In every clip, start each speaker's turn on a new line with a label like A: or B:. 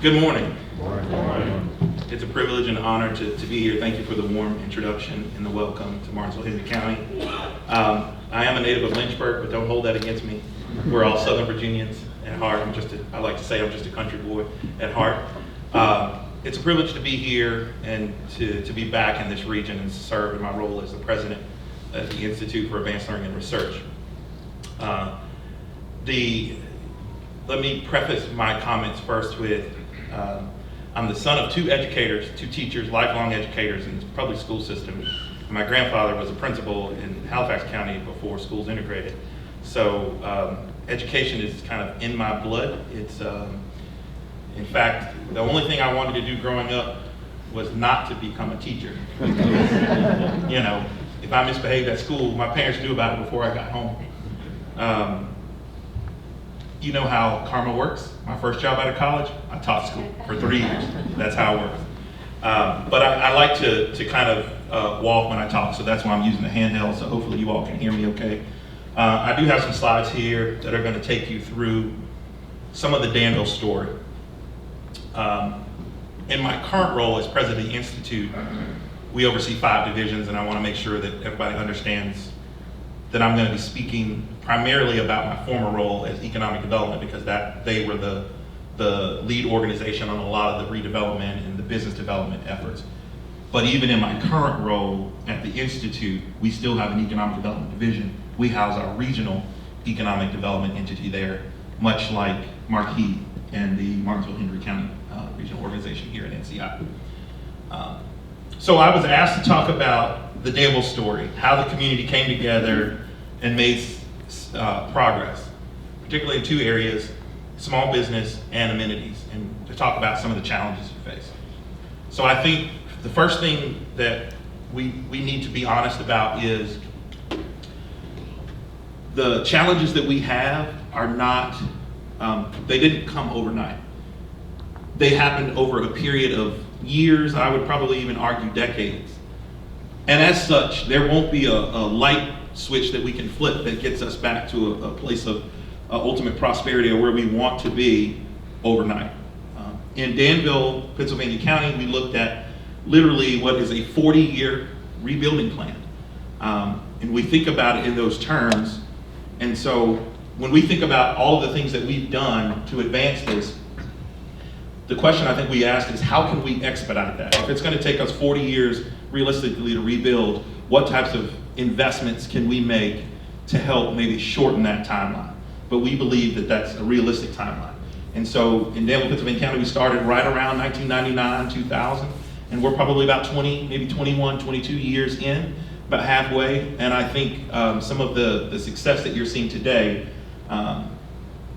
A: Good morning.
B: Good morning.
A: It's a privilege and honor to be here. Thank you for the warm introduction and the welcome to Martinsville-Henry County. I am a native of Lynchburg, but don't hold that against me. We're all Southern Virginians at heart. I like to say I'm just a country boy at heart. It's a privilege to be here and to be back in this region and serve in my role as the president of the Institute for Advanced Learning and Research. Let me preface my comments first with, I'm the son of two educators, two teachers, lifelong educators in the public school system. My grandfather was a principal in Halifax County before schools integrated. So education is kind of in my blood. It's, in fact, the only thing I wanted to do growing up was not to become a teacher. You know, if I misbehaved at school, my parents knew about it before I got home. You know how karma works. My first job out of college, I taught school for 3 years. That's how it works. But I like to kind of walk when I talk, so that's why I'm using the handheld, so hopefully you all can hear me okay. I do have some slides here that are going to take you through some of the Danville story. In my current role as president of the Institute, we oversee 5 divisions, and I want to make sure that everybody understands that I'm going to be speaking primarily about my former role as economic development, because they were the lead organization on a lot of the redevelopment and the business development efforts. But even in my current role at the Institute, we still have an economic development division. We house our regional economic development entity there, much like Marquis and the Martinsville-Henry County regional organization here at NCI. So I was asked to talk about the Danville story, how the community came together and made progress, particularly in 2 areas, small business and amenities, and to talk about some of the challenges we face. So I think the first thing that we need to be honest about is the challenges that we have are not, they didn't come overnight. They happened over a period of years, I would probably even argue decades. And as such, there won't be a light switch that we can flip that gets us back to a place of ultimate prosperity or where we want to be overnight. In Danville, Pennsylvania County, we looked at literally what is a 40-year rebuilding plan. And we think about it in those terms. And so when we think about all of the things that we've done to advance this, the question I think we ask is, how can we expedite that? If it's going to take us 40 years realistically to rebuild, what types of investments can we make to help maybe shorten that timeline? But we believe that that's a realistic timeline. And so in Danville, Pennsylvania County, we started right around 1999, 2000, and we're probably about 20, maybe 21, 22 years in, about halfway. And I think some of the success that you're seeing today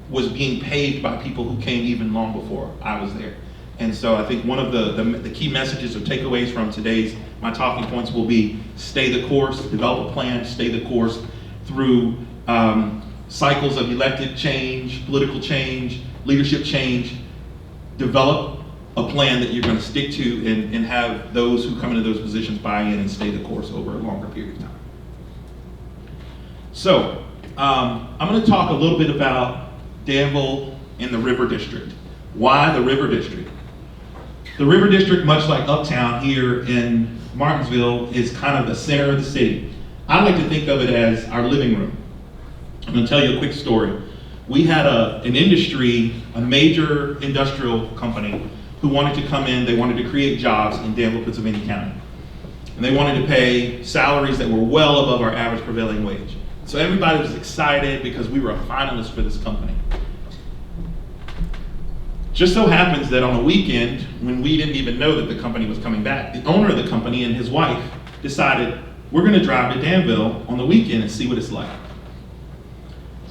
A: was being paved by people who came even long before I was there. And so I think one of the key messages or takeaways from my talking points will be stay the course, develop a plan, stay the course through cycles of elected change, political change, leadership change. Develop a plan that you're going to stick to and have those who come into those positions buy in and stay the course over a longer period of time. So I'm going to talk a little bit about Danville and the River District. Why the River District? The River District, much like Uptown here in Martinsville, is kind of the center of the city. I like to think of it as our living room. I'm going to tell you a quick story. We had an industry, a major industrial company, who wanted to come in. They wanted to create jobs in Danville, Pennsylvania County. And they wanted to pay salaries that were well above our average prevailing wage. So everybody was excited because we were a finalist for this company. Just so happens that on a weekend, when we didn't even know that the company was coming back, the owner of the company and his wife decided, we're going to drive to Danville on the weekend and see what it's like.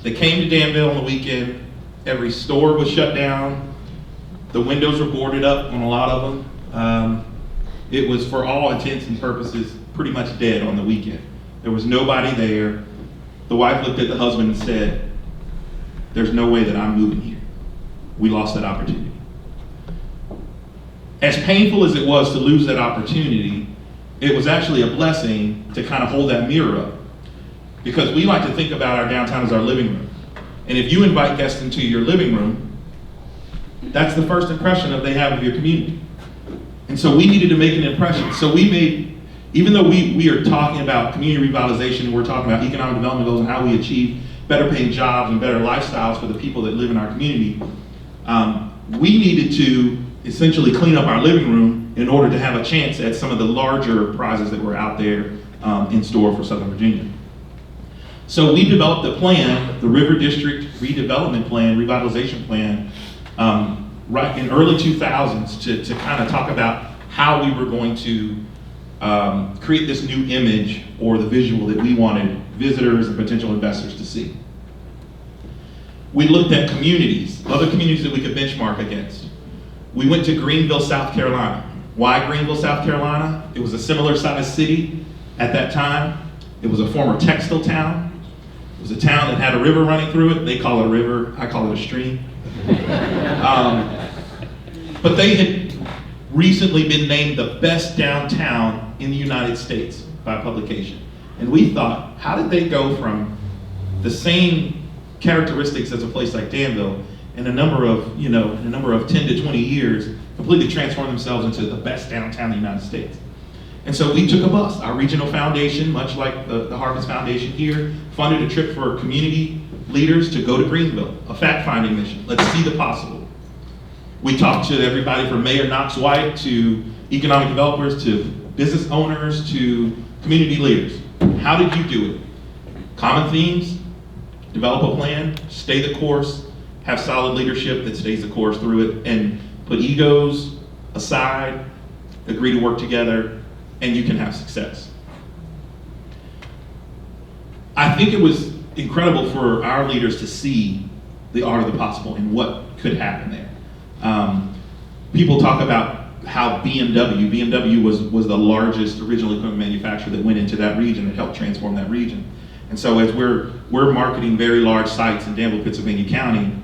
A: They came to Danville on the weekend. Every store was shut down. The windows were boarded up on a lot of them. It was, for all intents and purposes, pretty much dead on the weekend. There was nobody there. The wife looked at the husband and said, there's no way that I'm moving here. We lost that opportunity. As painful as it was to lose that opportunity, it was actually a blessing to kind of hold that mirror up. Because we like to think about our downtown as our living room. And if you invite guests into your living room, That's the first impression that they have of your community. And so we needed to make an impression. So we made, even though we are talking about community revitalization, we're talking about economic development goals and how we achieve better paying jobs and better lifestyles for the people that live in our community, we needed to essentially clean up our living room in order to have a chance at some of the larger prizes that were out there in store for Southern Virginia. So we developed a plan, the River District Redevelopment Plan, Revitalization Plan, right in early 2000s to kind of talk about how we were going to create this new image or the visual that we wanted visitors and potential investors to see. We looked at communities, other communities that we could benchmark against. We went to Greenville, South Carolina. Why Greenville, South Carolina? It was a similar sized city at that time. It was a former textile town. It was a town that had a river running through it. They call it a river, I call it a stream. But they had recently been named the best downtown in the United States by publication. And we thought, how did they go from the same characteristics as a place like Danville in a number of 10 to 20 years, completely transform themselves into the best downtown in the United States? And so we took a bus. Our regional foundation, much like the Harvest Foundation here, funded a trip for community leaders to go to Greenville, a fact-finding mission. Let's see the possible. We talked to everybody from Mayor Knox White to economic developers to business owners to community leaders. How did you do it? Common themes, develop a plan, stay the course, have solid leadership that stays the course through it, and put egos aside, agree to work together, and you can have success. I think it was incredible for our leaders to see the art of the possible and what could happen there. People talk about how BMW was the largest original equipment manufacturer that went into that region and helped transform that region. And so as we're marketing very large sites in Danville, Pennsylvania County,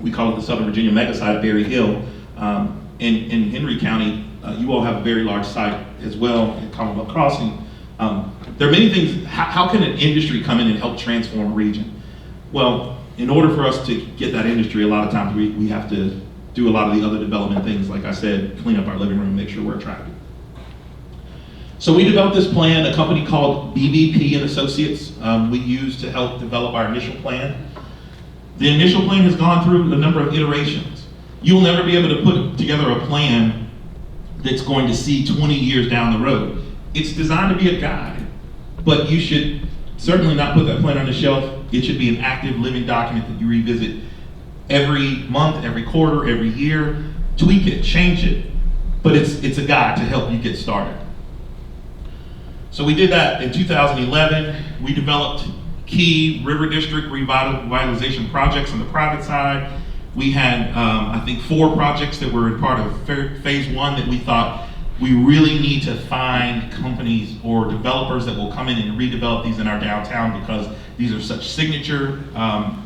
A: we call it the Southern Virginia mega site at Berry Hill. In Henry County, you all have a very large site as well in Commonwealth Crossing. There are many things. How can an industry come in and help transform a region? Well, in order for us to get that industry, a lot of times we have to do a lot of the other development things, like I said, clean up our living room, make sure we're attractive. So we developed this plan, a company called BBP and Associates we used to help develop our initial plan. The initial plan has gone through a number of iterations. You'll never be able to put together a plan that's going to see 20 years down the road. It's designed to be a guide, but you should certainly not put that plan on the shelf. It should be an active living document that you revisit every month, every quarter, every year. Tweak it, change it, but it's a guide to help you get started. So we did that in 2011. We developed key River District revitalization projects on the private side. We had, I think, 4 projects that were part of phase 1 that we thought we really need to find companies or developers that will come in and redevelop these in our downtown, because these are such signature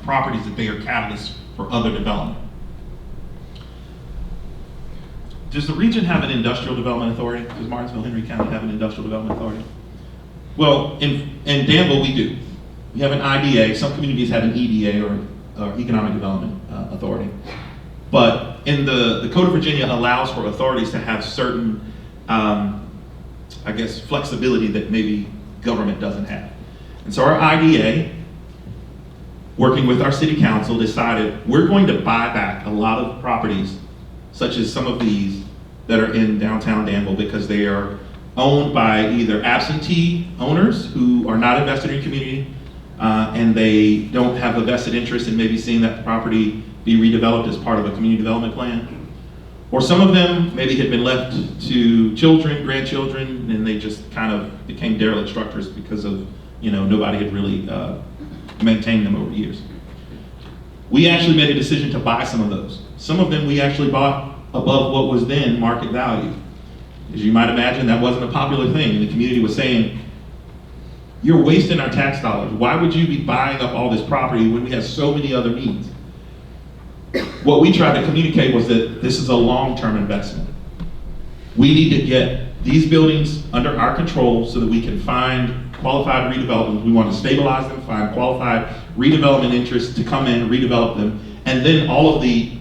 A: properties that they are catalysts for other development. Does the region have an industrial development authority? Does Martinsville-Henry County have an industrial development authority? Well, in Danville we do. We have an IDA. Some communities have an EDA or Economic Development Authority. But in the Code of Virginia allows for authorities to have certain, flexibility that maybe government doesn't have. And so our IDA, working with our city council, decided we're going to buy back a lot of properties, such as some of these that are in downtown Danville, because they are owned by either absentee owners who are not invested in community, and they don't have a vested interest in maybe seeing that property be redeveloped as part of a community development plan. Or some of them maybe had been left to children, grandchildren, and they just kind of became derelict structures because of, nobody had really maintained them over years. We actually made a decision to buy some of those. Some of them we actually bought above what was then market value. As you might imagine, that wasn't a popular thing. The community was saying, you're wasting our tax dollars. Why would you be buying up all this property when we have so many other needs? What we tried to communicate was that this is a long-term investment. We need to get these buildings under our control so that we can find qualified redevelopment. We want to stabilize them, find qualified redevelopment interests to come in and redevelop them, and then all of the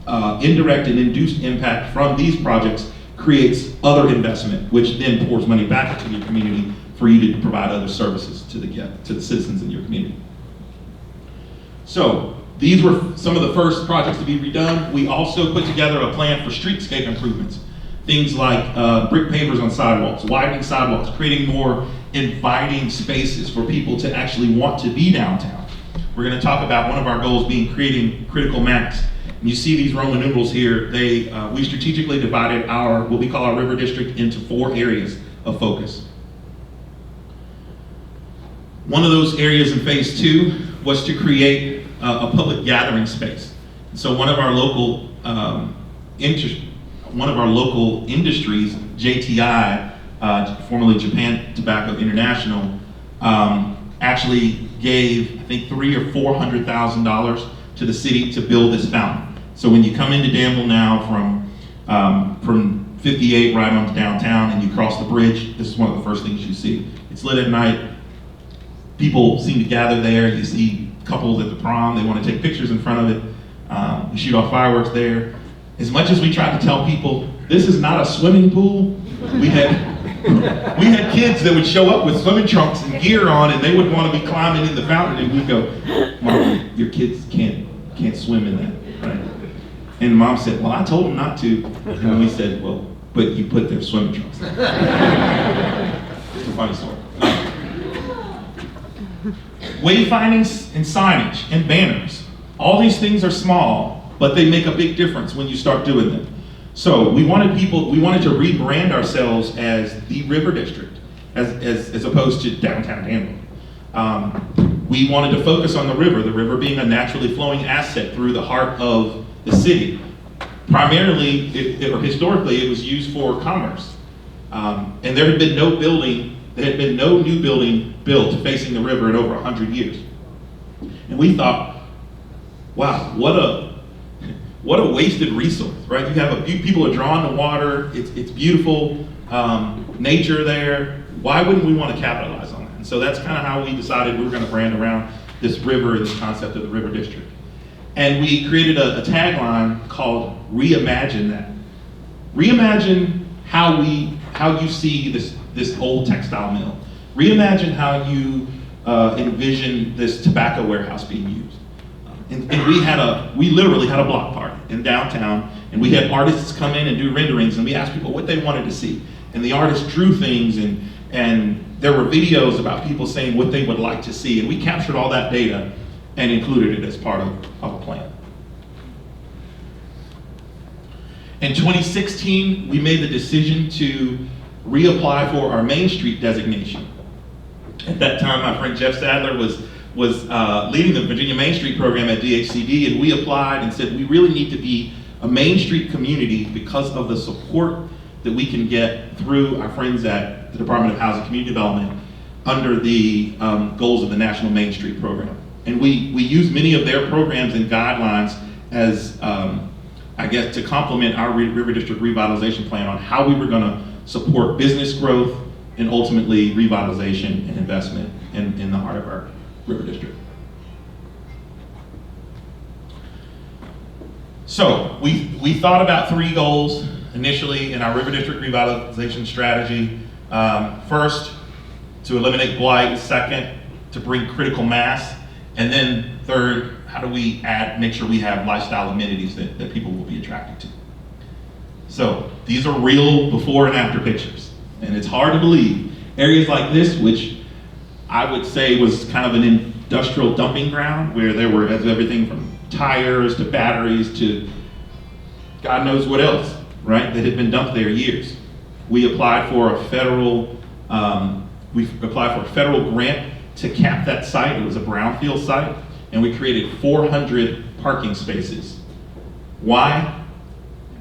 A: indirect and induced impact from these projects creates other investment, which then pours money back into your community for you to provide other services to the citizens in your community. So these were some of the first projects to be redone. We also put together a plan for streetscape improvements. Things like brick pavers on sidewalks, widening sidewalks, creating more inviting spaces for people to actually want to be downtown. We're going to talk about one of our goals being creating critical mass. And you see these Roman numerals here. We strategically divided what we call our river district into 4 areas of focus. One of those areas in phase 2 was to create a public gathering space. So one of our local industries, JTI, formerly Japan Tobacco International, actually gave, I think, $300,000 or $400,000 to the city to build this fountain. So when you come into Danville now from 58 right onto downtown and you cross the bridge, this is one of the first things you see. It's lit at night. People seem to gather there. You see couples at the prom, they want to take pictures in front of it. We shoot off fireworks there. As much as we tried to tell people, this is not a swimming pool, we had kids that would show up with swimming trunks and gear on, and they would want to be climbing in the fountain, and we'd go, Mom, your kids can't swim in that, right? And Mom said, well, I told them not to. And we said, well, but you put their swimming trunks on. It's a funny story. Wayfinding and signage and banners. All these things are small, but they make a big difference when you start doing them. So we wanted to rebrand ourselves as the River District, as opposed to downtown Danville. We wanted to focus on the river being a naturally flowing asset through the heart of the city. Primarily, or historically, it was used for commerce. And there had been no new building built facing the river in over 100 years. And we thought, wow, what a wasted resource, right? You have people are drawn to water, it's beautiful, nature there. Why wouldn't we want to capitalize on that? And so that's kind of how we decided we were going to brand around this river and this concept of the River District. And we created a tagline called Reimagine That. Reimagine how you see this old textile mill. Reimagine how you envision this tobacco warehouse being used. And we literally had a block party in downtown, and we had artists come in and do renderings, and we asked people what they wanted to see. And the artists drew things, and there were videos about people saying what they would like to see, and we captured all that data and included it as part of a plan. In 2016, we made the decision to reapply for our Main Street designation. At that time, my friend Jeff Sadler was leading the Virginia Main Street program at DHCD, and we applied and said we really need to be a Main Street community because of the support that we can get through our friends at the Department of Housing and Community Development under the goals of the National Main Street program. And we use many of their programs and guidelines as, I guess, to complement our River District revitalization plan on how we were going to support business growth and ultimately revitalization and investment in the heart of our River District. So we thought about 3 goals initially in our River District revitalization strategy. First, to eliminate blight. Second, to bring critical mass. And then third, how do we make sure we have lifestyle amenities that people will be attracted to? So these are real before and after pictures. And it's hard to believe. Areas like this, which I would say was kind of an industrial dumping ground, where there were everything from tires to batteries to God knows what else, right, that had been dumped there years. We applied for a federal grant to cap that site. It was a brownfield site, and we created 400 parking spaces. Why?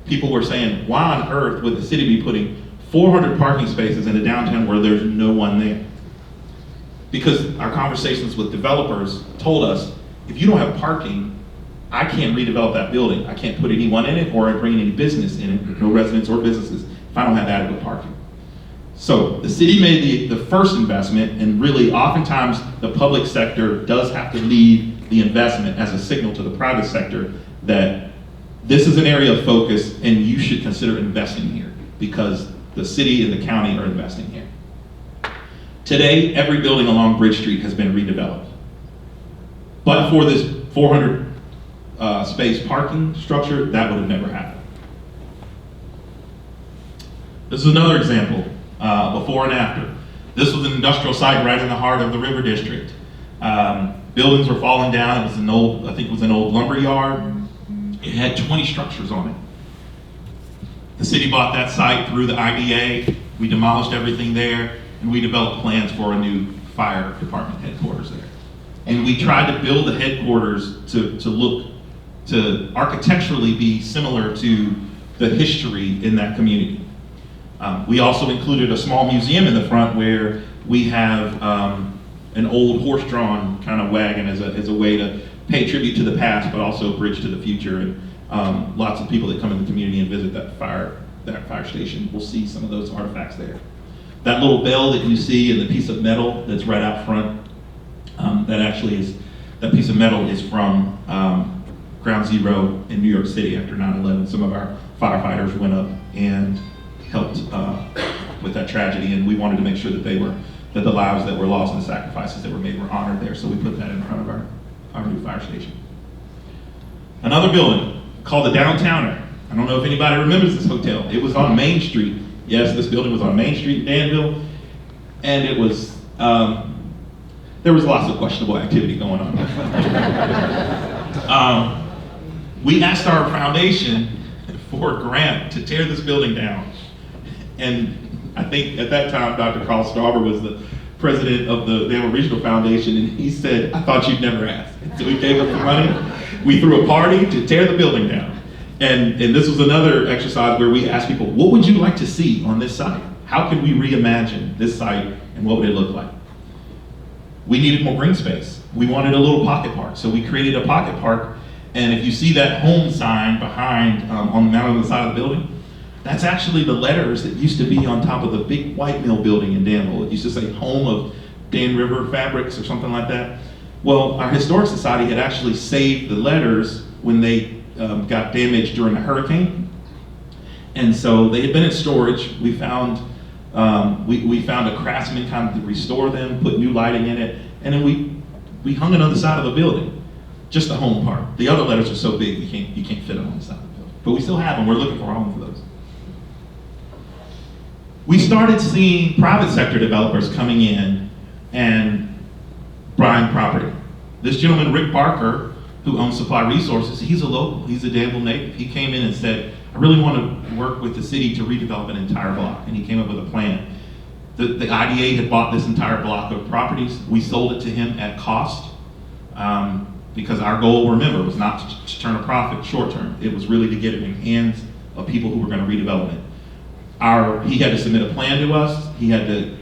A: People were saying, why on earth would the city be putting 400 parking spaces in a downtown where there's no one there? Because our conversations with developers told us, if you don't have parking, I can't redevelop that building. I can't put anyone in it or bring any business in it, no residents or businesses, if I don't have adequate parking. So the city made the first investment, and really oftentimes the public sector does have to lead the investment as a signal to the private sector that This is an area of focus, and you should consider investing here because the city and the county are investing here. Today, every building along Bridge Street has been redeveloped. But for this 400 space parking structure, that would have never happened. This is another example, before and after. This was an industrial site right in the heart of the River District. Buildings were falling down. It was an old, I think it was an old lumber yard. It had 20 structures on it. The city bought that site through the IDA. We demolished everything there, and we developed plans for a new fire department headquarters there. And we tried to build the headquarters to architecturally be similar to the history in that community. We also included a small museum in the front where we have an old horse-drawn kind of wagon as a way to pay tribute to the past, but also bridge to the future. And lots of people that come in the community and visit that fire station will see some of those artifacts there. That little bell that you see and the piece of metal that's right out front, that piece of metal is from Ground Zero in New York City after 9/11. Some of our firefighters went up and helped with that tragedy, and we wanted to make sure that that the lives that were lost and the sacrifices that were made were honored there, so we put that in front of our new fire station. Another building called the Downtowner. I don't know if anybody remembers this hotel. It was on Main Street. Yes, this building was on Main Street in Danville, and it was, there was lots of questionable activity going on. We asked our foundation for a grant to tear this building down. And I think at that time, Dr. Carl Stauber was the president of the Danville Regional Foundation, and he said, "I thought you'd never ask." And so we gave up the money. We threw a party to tear the building down. And this was another exercise where we asked people, what would you like to see on this site? How could we reimagine this site and what would it look like? We needed more green space. We wanted a little pocket park. So we created a pocket park. And if you see that home sign behind, on the side of the building, that's actually the letters that used to be on top of the big white mill building in Danville. It used to say home of Dan River Fabrics or something like that. Well, our Historic Society had actually saved the letters when they got damaged during a hurricane. And so they had been in storage. We found a craftsman kind of to restore them, put new lighting in it, and then we hung it on the side of the building. Just the home part. The other letters are so big you can't fit them on the side of the building. But we still have them. We're looking for a home for those. We started seeing private sector developers coming in and buying property. This gentleman, Rick Barker, who owns Supply Resources, he's a local, he's a Danville native. He came in and said, I really want to work with the city to redevelop an entire block, and he came up with a plan. The IDA had bought this entire block of properties. We sold it to him at cost, because our goal, remember, was not to turn a profit short term. It was really to get it in hands of people who were going to redevelop it. He had to submit a plan to us. He had to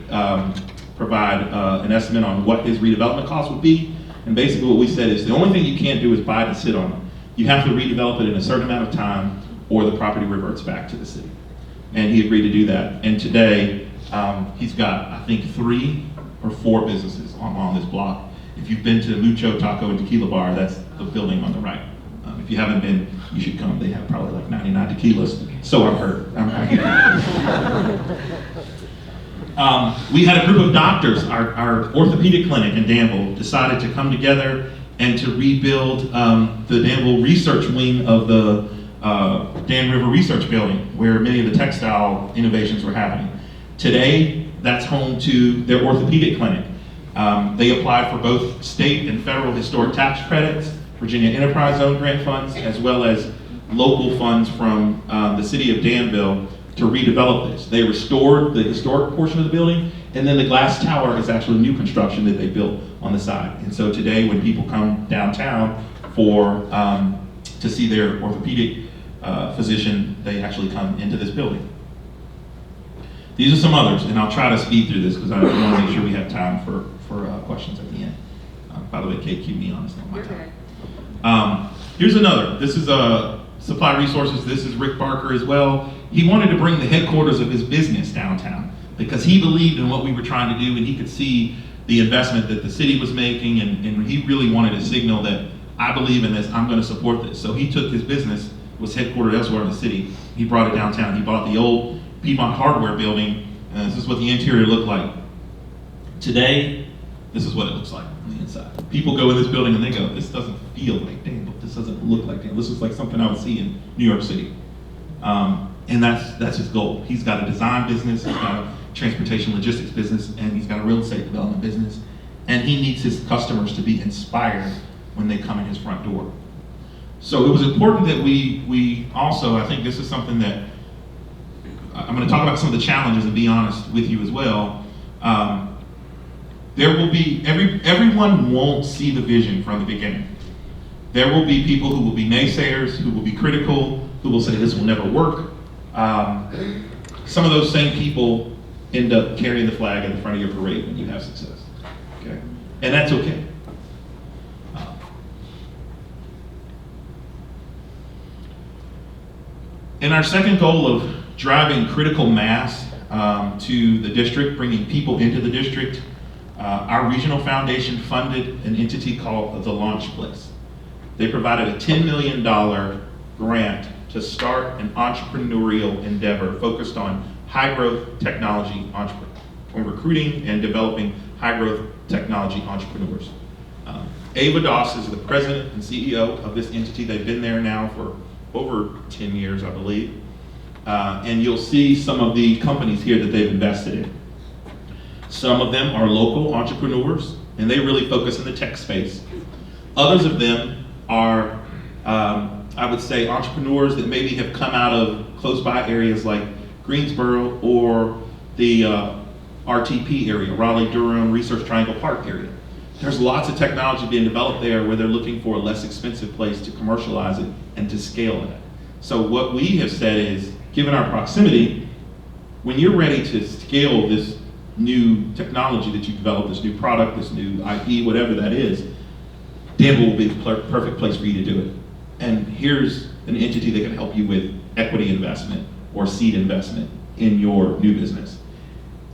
A: provide an estimate on what his redevelopment cost would be. And basically what we said is the only thing you can't do is buy it and sit on it. You have to redevelop it in a certain amount of time or the property reverts back to the city. And he agreed to do that. And today, he's got, I think, 3 or 4 businesses on this block. If you've been to Mucho Taco and Tequila Bar, that's the building on the right. If you haven't been, you should come. They have probably like 99 tequilas. So I've heard. We had a group of doctors, our orthopedic clinic in Danville decided to come together and to rebuild the Danville research wing of the Dan River Research Building, where many of the textile innovations were happening. Today, that's home to their orthopedic clinic. They applied for both state and federal historic tax credits, Virginia Enterprise Zone grant funds, as well as local funds from the city of Danville to redevelop this. They restored the historic portion of the building, and then the glass tower is actually new construction that they built on the side. And so today, when people come downtown to see their orthopedic physician, they actually come into this building. These are some others, and I'll try to speed through this because I want to make sure we have time for questions at the end. By the way, Kate, keep me honest on my time. Here's another. This is Supply Resources. This is Rick Barker as well. He wanted to bring the headquarters of his business downtown because he believed in what we were trying to do, and he could see the investment that the city was making, and he really wanted to signal that I believe in this, I'm going to support this. So he took his business was headquartered elsewhere in the city. He brought it downtown. He bought the old Piedmont Hardware building, and this is what the interior looked like. Today, this is what it looks like on the inside. People go in this building and they go, this doesn't feel like Danville. This doesn't look like Danville. This is like something I would see in New York City. And that's his goal. He's got a design business, he's got a transportation logistics business, and he's got a real estate development business. And he needs his customers to be inspired when they come in his front door. So it was important that we also, I think this is something that, I'm going to talk about some of the challenges and be honest with you as well. There will be, everyone won't see the vision from the beginning. There will be people who will be naysayers, who will be critical, who will say this will never work. Some of those same people end up carrying the flag at the front of your parade when you have success. Okay? And that's okay. And our second goal of driving critical mass to the district, bringing people into the district, our regional foundation funded an entity called the Launch Place. They provided a $10 million grant to start an entrepreneurial endeavor focused on high-growth technology entrepreneurs, on recruiting and developing high-growth technology entrepreneurs. Ava Doss is the president and CEO of this entity. They've been there now for over 10 years, I believe. And you'll see some of the companies here that they've invested in. Some of them are local entrepreneurs, and they really focus in the tech space. Others of them are, I would say, entrepreneurs that maybe have come out of close by areas like Greensboro or the RTP area, Raleigh-Durham, Research Triangle Park area. There's lots of technology being developed there where they're looking for a less expensive place to commercialize it and to scale it. So what we have said is, given our proximity, when you're ready to scale this new technology that you developed, this new product, this new IP, whatever that is, Danville will be the perfect place for you to do it. And here's an entity that can help you with equity investment or seed investment in your new business.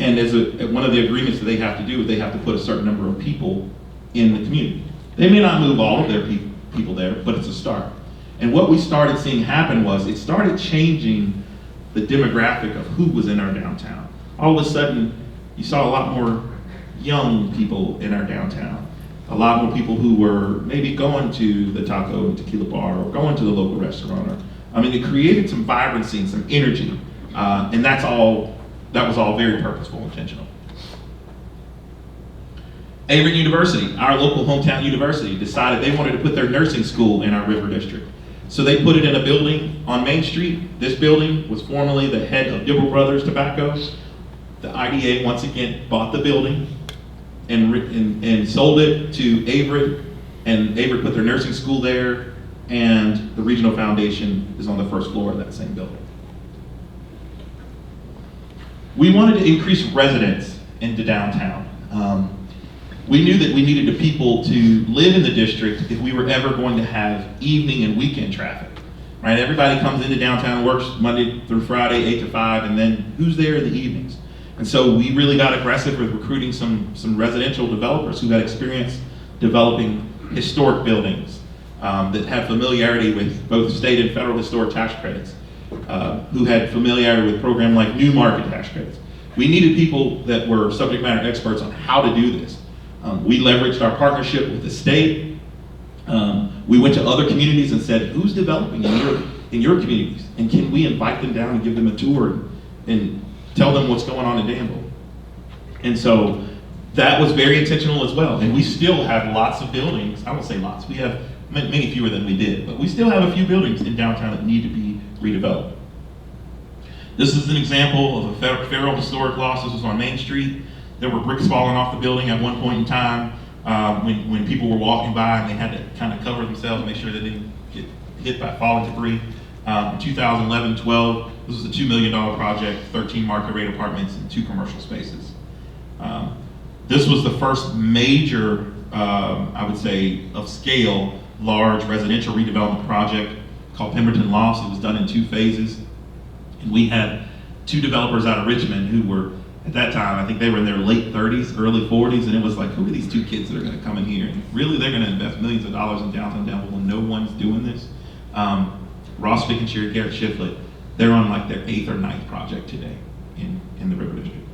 A: And as one of the agreements that they have to do is they have to put a certain number of people in the community. They may not move all of their people there, but it's a start. And what we started seeing happen was it started changing the demographic of who was in our downtown. All of a sudden, you saw a lot more young people in our downtown. A lot more people who were maybe going to the taco and tequila bar or going to the local restaurant. It created some vibrancy and some energy. And that was all very purposeful, intentional. Avery University, our local hometown university, decided they wanted to put their nursing school in our River District. So they put it in a building on Main Street. This building was formerly the head of Dibble Brothers Tobacco. The IDA once again bought the building and sold it to Avery, and Avery put their nursing school there, and the regional foundation is on the first floor of that same building. We wanted to increase residents into downtown. We knew that we needed the people to live in the district if we were ever going to have evening and weekend traffic, right? Everybody comes into downtown, works Monday through Friday, 8 to 5, and then who's there in the evenings? And so we really got aggressive with recruiting some residential developers who had experience developing historic buildings that had familiarity with both state and federal historic tax credits, who had familiarity with programs like new market tax credits. We needed people that were subject matter experts on how to do this. We leveraged our partnership with the state. We went to other communities and said, who's developing in your communities? And can we invite them down and give them a tour and tell them what's going on in Danville? And so that was very intentional as well. And we still have lots of buildings. I won't say lots. We have many fewer than we did, but we still have a few buildings in downtown that need to be redeveloped. This is an example of a federal historic loss. This was on Main Street. There were bricks falling off the building at one point in time when people were walking by, and they had to kind of cover themselves and make sure they didn't get hit by falling debris. In 2011-12, this was a $2 million project, 13 market rate apartments and 2 commercial spaces. This was the first major, I would say, of scale, large residential redevelopment project called Pemberton Lofts. It was done in 2 phases. And we had 2 developers out of Richmond who were, at that time, I think they were in their late 30s, early 40s, and it was like, who are these 2 kids that are gonna come in here? And really, they're gonna invest millions of dollars in downtown Danville when no one's doing this. Ross Bickenshire, Garrett Shiflett, they're on like their 8th or 9th project today in the River District.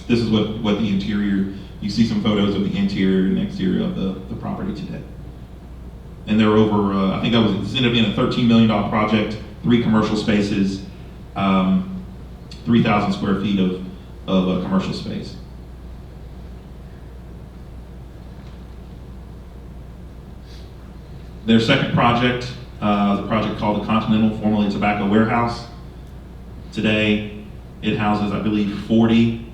A: This is what the interior, you see some photos of the interior and exterior of the property today. And they're over, I think this ended up being a $13 million project, 3 commercial spaces, 3,000 square feet of a commercial space. Their second project is a project called the Continental, formerly Tobacco Warehouse. Today, it houses, I believe, 40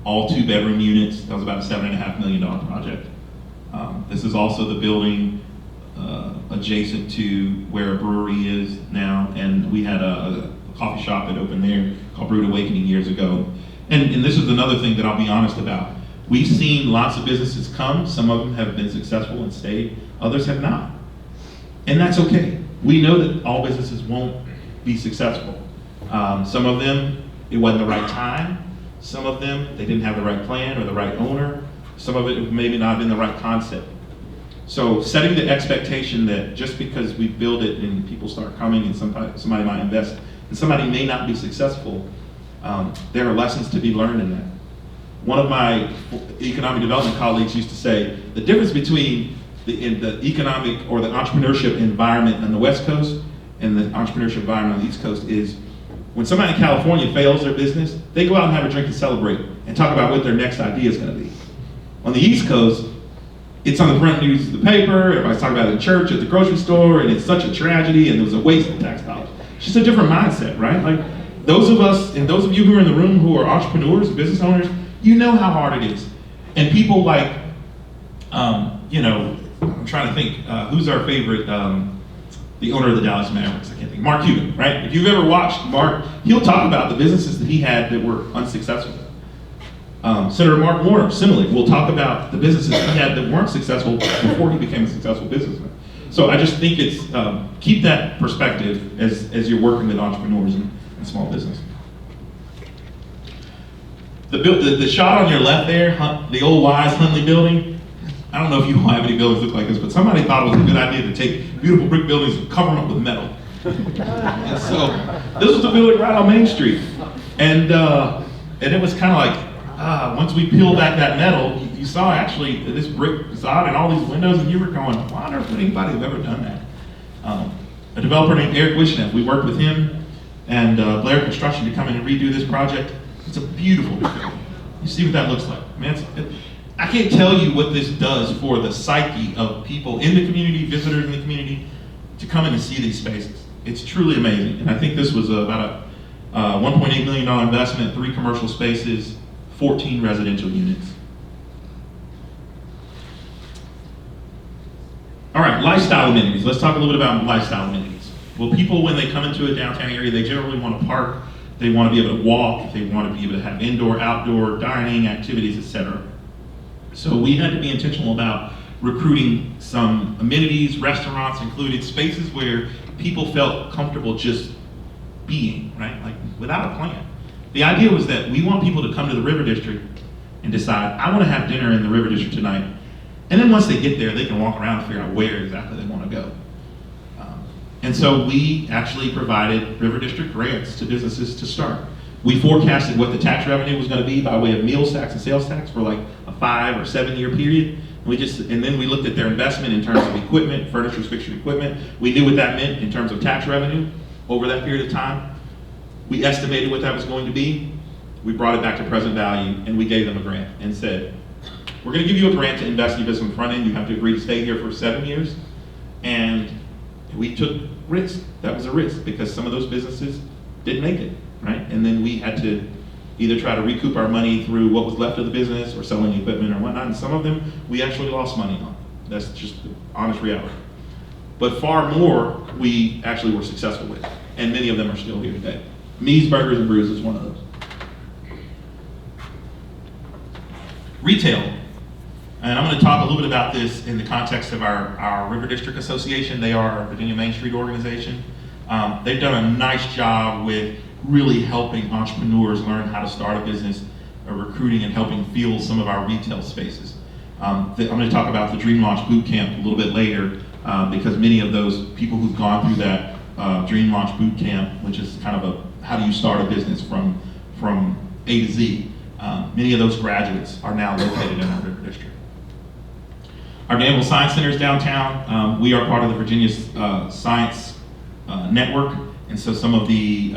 A: all 2-bedroom units. That was about a $7.5 million project. This is also the building adjacent to where a brewery is now, and we had a coffee shop that opened there called Brewed Awakening years ago. And this is another thing that I'll be honest about. We've seen lots of businesses come. Some of them have been successful and stayed. Others have not. And that's okay. We know that all businesses won't be successful. Some of them, it wasn't the right time. Some of them, they didn't have the right plan or the right owner. Some of it maybe not been the right concept. So setting the expectation that just because we build it and people start coming and somebody might invest and somebody may not be successful, there are lessons to be learned in that. One of my economic development colleagues used to say, the difference between the economic or the entrepreneurship environment on the West Coast and the entrepreneurship environment on the East Coast is when somebody in California fails their business, they go out and have a drink and celebrate and talk about what their next idea is going to be. On the East Coast, it's on the front news of the paper, everybody's talking about it in church, at the grocery store, and it's such a tragedy, and there was a waste of tax dollars. It's just a different mindset, right? Like, those of us, and those of you who are in the room who are entrepreneurs, business owners, you know how hard it is. And people like, I'm trying to think, who's our favorite, the owner of the Dallas Mavericks, I can't think, Mark Cuban, right? If you've ever watched Mark, he'll talk about the businesses that he had that were unsuccessful. Senator Mark Warner, similarly, will talk about the businesses he had that weren't successful before he became a successful businessman. So I just think it's, keep that perspective as you're working with entrepreneurs and small business. The shot on your left there, the old Wise Hundley building, I don't know if you all have any buildings look like this, but somebody thought it was a good idea to take beautiful brick buildings and cover them up with metal. And so this was the building right on Main Street. And it was kind of like, once we peeled back that metal, you saw actually this brick facade and all these windows, and you were going, why on earth would anybody have ever done that? A developer named Eric Wishnev, we worked with him and Blair Construction to come in and redo this project. It's a beautiful building. You see what that looks like. Man, I can't tell you what this does for the psyche of people in the community, visitors in the community, to come in and see these spaces. It's truly amazing. And I think this was about a $1.8 million investment, 3 commercial spaces, 14 residential units. All right, lifestyle amenities. Let's talk a little bit about lifestyle amenities. Well, people, when they come into a downtown area, they generally want to park, they want to be able to walk, they want to be able to have indoor, outdoor, dining, activities, etc. So we had to be intentional about recruiting some amenities, restaurants included, spaces where people felt comfortable just being, right? Like without a plan. The idea was that we want people to come to the River District and decide, I want to have dinner in the River District tonight. And then once they get there, they can walk around and figure out where exactly they want to go. And so we actually provided River District grants to businesses to start. We forecasted what the tax revenue was going to be by way of meals tax and sales tax for like a 5 or 7 year period. And then we looked at their investment in terms of equipment, furniture, fixture equipment. We knew what that meant in terms of tax revenue over that period of time. We estimated what that was going to be. We brought it back to present value, and we gave them a grant and said, we're going to give you a grant to invest in your business on the front end. You have to agree to stay here for 7 years. And we took risk. That was a risk because some of those businesses didn't make it, right? And then we had to either try to recoup our money through what was left of the business or selling equipment or whatnot. And some of them we actually lost money on. That's just the honest reality. But far more we actually were successful with. And many of them are still here today. Me's Burgers and Brews is one of those. Retail. And I'm going to talk a little bit about this in the context of our River District Association. They are a Virginia Main Street organization. They've done a nice job with really helping entrepreneurs learn how to start a business, recruiting and helping fuel some of our retail spaces. I'm going to talk about the Dream Launch Boot Camp a little bit later, because many of those people who've gone through that Dream Launch Boot Camp, which is kind of a how do you start a business from A to Z, many of those graduates are now located in our River District. Our Danville Science Center is downtown. We are part of the Virginia Science Network, and so some of the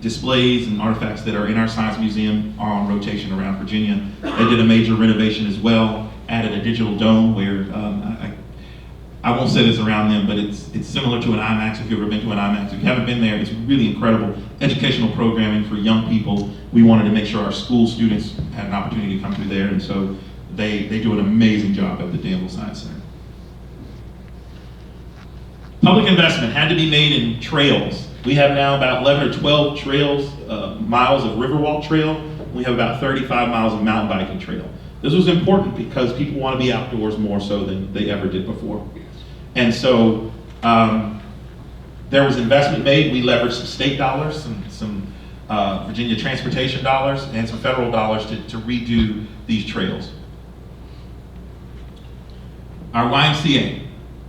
A: displays and artifacts that are in our Science Museum are on rotation around Virginia. They did a major renovation as well, added a digital dome where, I won't say this around them, but it's similar to an IMAX if you've ever been to an IMAX. If you haven't been there, it's really incredible educational programming for young people. We wanted to make sure our school students had an opportunity to come through there, and so they do an amazing job at the Danville Science Center. Public investment had to be made in trails. We have now about 11 or 12 trails, miles of Riverwalk trail. We have about 35 miles of mountain biking trail. This was important because people want to be outdoors more so than they ever did before. And so there was investment made. We leveraged some state dollars, some Virginia transportation dollars, and some federal dollars to redo these trails. Our YMCA,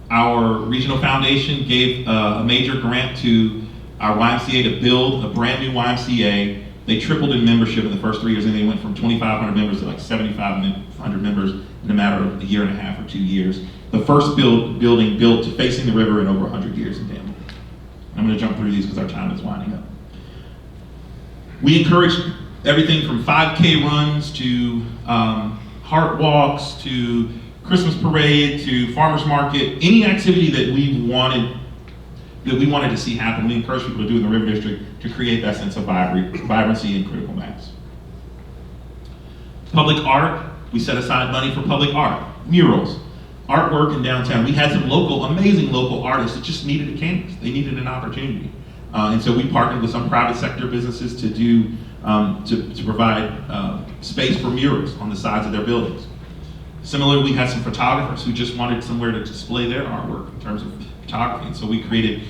A: our regional foundation gave a major grant to our YMCA to build a brand new YMCA. They tripled in membership in the first 3 years, and they went from 2,500 members to like 7,500 members in a matter of a year and a half or 2 years. The first building built facing the river in over 100 years in Danville. I'm going to jump through these because our time is winding up. We encourage everything from 5K runs to heart walks to Christmas parade to farmers market, any activity that we wanted to see happen. We encourage people to do in the River District to create that sense of vibrancy and critical mass. Public art, we set aside money for public art, murals, artwork in downtown. We had some amazing local artists that just needed a canvas. They needed an opportunity. And so we partnered with some private sector businesses to do, to provide space for murals on the sides of their buildings. Similarly, we had some photographers who just wanted somewhere to display their artwork in terms of photography. And so we created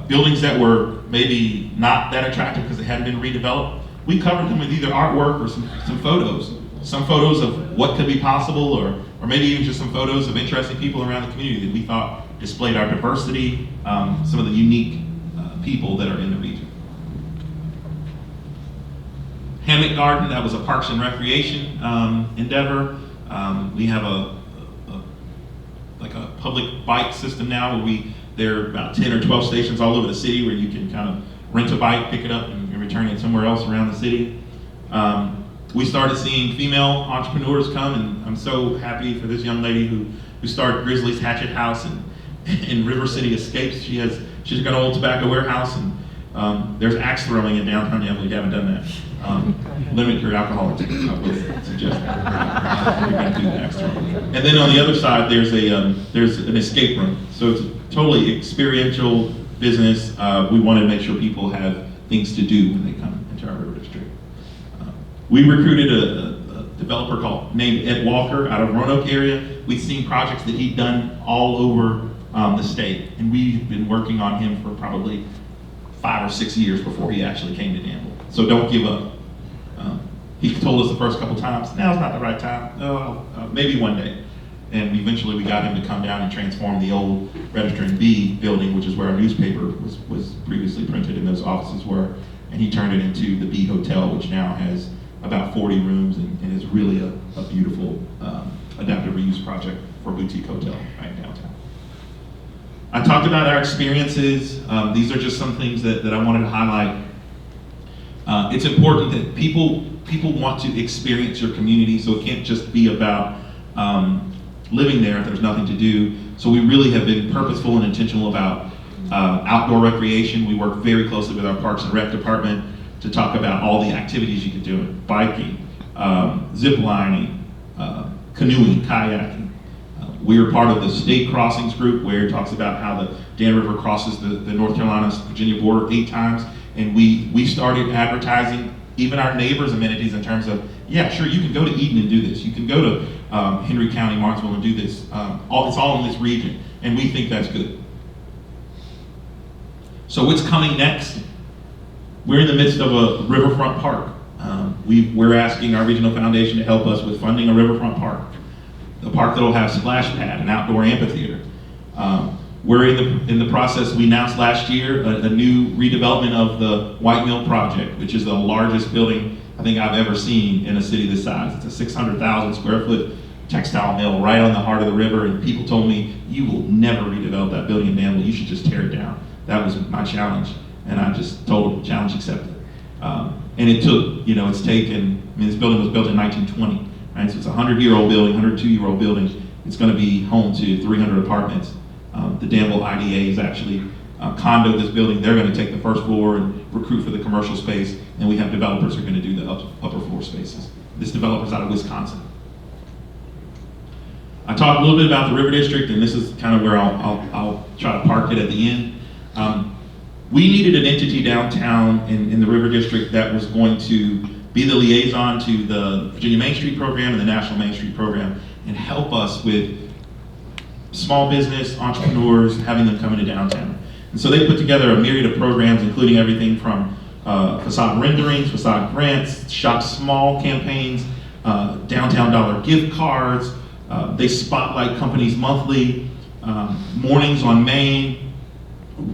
A: buildings that were maybe not that attractive because they hadn't been redeveloped. We covered them with either artwork or some photos. Some photos of what could be possible, or maybe even just some photos of interesting people around the community that we thought displayed our diversity, some of the unique people that are in the region. Hammock Garden, that was a Parks and Recreation endeavor. We have a public bike system now where there are about 10 or 12 stations all over the city where you can kind of rent a bike, pick it up, and return it somewhere else around the city. We started seeing female entrepreneurs come, and I'm so happy for this young lady who started GRIZZLY'S Hatchet House in River City Escapes. She's got an old tobacco warehouse, and there's axe throwing in downtown Danville. You haven't done that. Limit your alcohol intake, I would suggest that. You're going to do the axe throwing. And then on the other side, there's an escape room. So it's a totally experiential business. We want to make sure people have things to do when they come into our River District. We recruited a developer named Ed Walker out of Roanoke area. We'd seen projects that he'd done all over the state, and we've been working on him for probably 5 or 6 years before he actually came to Danville. So don't give up. He told us the first couple times, now's not the right time. No, maybe one day. And eventually we got him to come down and transform the old Register and B building, which is where our newspaper was previously printed and those offices were. And he turned it into the B Hotel, which now has about 40 rooms and is really a beautiful adaptive reuse project for a boutique hotel right downtown. I talked about our experiences. These are just some things that I wanted to highlight. It's important that people want to experience your community, so it can't just be about living there if there's nothing to do. So we really have been purposeful and intentional about outdoor recreation. We work very closely with our Parks and Rec department to talk about all the activities you can do: biking, zip lining, canoeing, kayaking. We're part of the State Crossings group, where it talks about how the Dan River crosses the North Carolina-Virginia border 8 times. And we started advertising even our neighbors' amenities in terms of, yeah, sure, you can go to Eden and do this. You can go to Henry County, Martinsville, and do this. It's all in this region, and we think that's good. So what's coming next? We're in the midst of a riverfront park. We're asking our regional foundation to help us with funding a riverfront park. a park that'll have splash pad, an outdoor amphitheater. We're in the process. We announced last year a new redevelopment of the White Mill project, which is the largest building I think I've ever seen in a city this size. It's a 600,000 square foot textile mill right on the heart of the river, and people told me, you will never redevelop that building in Danville, you should just tear it down. That was my challenge, and I just told them, challenge accepted. And it took, it's taken, this building was built in 1920, right? So it's a 100-year-old building, 102-year-old building. It's gonna be home to 300 apartments. The Danville IDA is actually condoed this building. They're gonna take the first floor and recruit for the commercial space, and we have developers who are gonna do the upper floor spaces. This developer's out of Wisconsin. I talked a little bit about the River District, and this is kind of where I'll try to park it at the end. We needed an entity downtown in the River District that was going to be the liaison to the Virginia Main Street program and the National Main Street program and help us with small business, entrepreneurs, having them come into downtown. And so they put together a myriad of programs, including everything from facade renderings, facade grants, shop small campaigns, downtown dollar gift cards. They spotlight companies monthly, mornings on Main.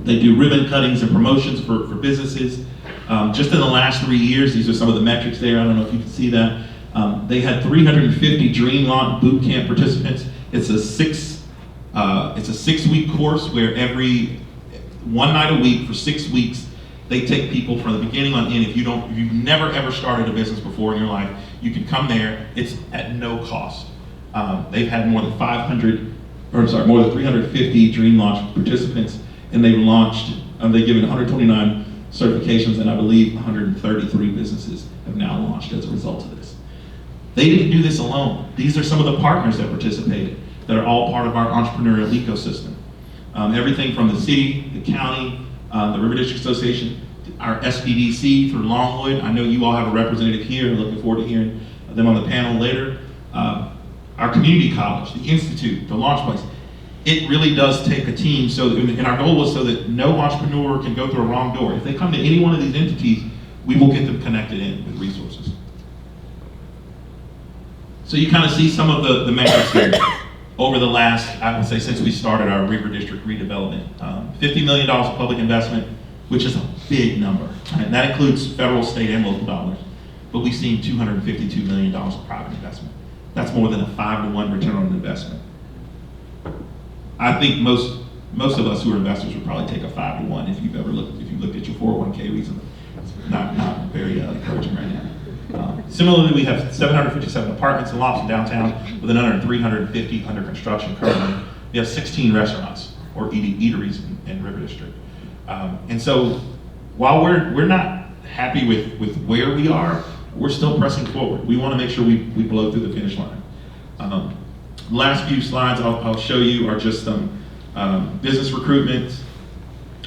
A: They do ribbon cuttings and promotions for businesses. Just in the last 3 years, these are some of the metrics there. I don't know if you can see that. They had 350 Dream Launch Boot Camp participants. It's a 6-week course where every one night a week for 6 weeks, they take people from the beginning on in. If you've never ever started a business before in your life, you can come there. It's at no cost. They've had more than 350 Dream Launch participants, and they've launched, they've given 129 certifications, and I believe 133 businesses have now launched as a result of this. They didn't do this alone. These are some of the partners that participated that are all part of our entrepreneurial ecosystem. Everything from the city, the county, the River District Association, our SPDC through Longwood. I know you all have a representative here. I'm looking forward to hearing them on the panel later. Our community college, the Institute, the Launch Place. It really does take a team, and our goal was so that no entrepreneur can go through a wrong door. If they come to any one of these entities, we will get them connected in with resources. So you kind of see some of the metrics here over the last, I would say, since we started our River District redevelopment. $50 million of public investment, which is a big number. And that includes federal, state, and local dollars. But we've seen $252 million of private investment. That's more than a 5-to-1 return on investment. I think most of us who are investors would probably take a 5-to-1 if you looked at your 401k recently. It's not very encouraging right now. Similarly, we have 757 apartments and lots in downtown with another 350 under construction currently. We have 16 restaurants or eateries in River District. And so while we're not happy with where we are, we're still pressing forward. We want to make sure we blow through the finish line. The last few slides I'll show you are just some business recruitment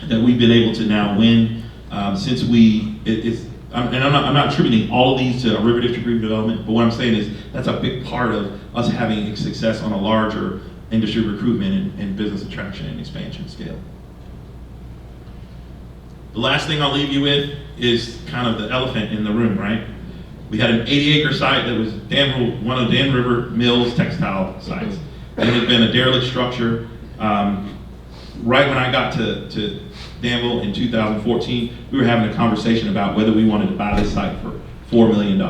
A: that we've been able to now win since I'm not attributing all of these to River District redevelopment, but what I'm saying is that's a big part of us having success on a larger industry recruitment and business attraction and expansion scale. The last thing I'll leave you with is kind of the elephant in the room, right? We had an 80-acre site that was one of Dan River Mill's textile sites. It had been a derelict structure. Right when I got to Danville in 2014, we were having a conversation about whether we wanted to buy this site for $4 million.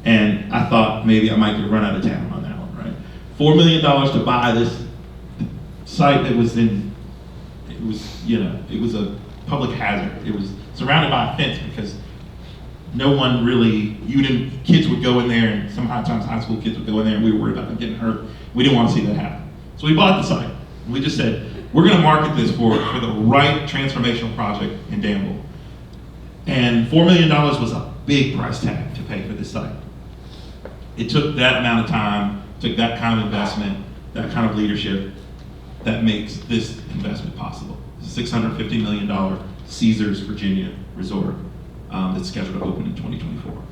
A: And I thought maybe I might get run out of town on that one, right? $4 million to buy this site that was it was a public hazard. It was surrounded by a fence because no one really, kids would go in there, and sometimes high school kids would go in there, and we were worried about them getting hurt. We didn't want to see that happen. So we bought the site. And we just said, we're going to market this for the right transformational project in Danville. And $4 million was a big price tag to pay for this site. It took that amount of time, took that kind of investment, that kind of leadership that makes this investment possible. It's a $650 million Caesars, Virginia resort that's scheduled to open in 2024.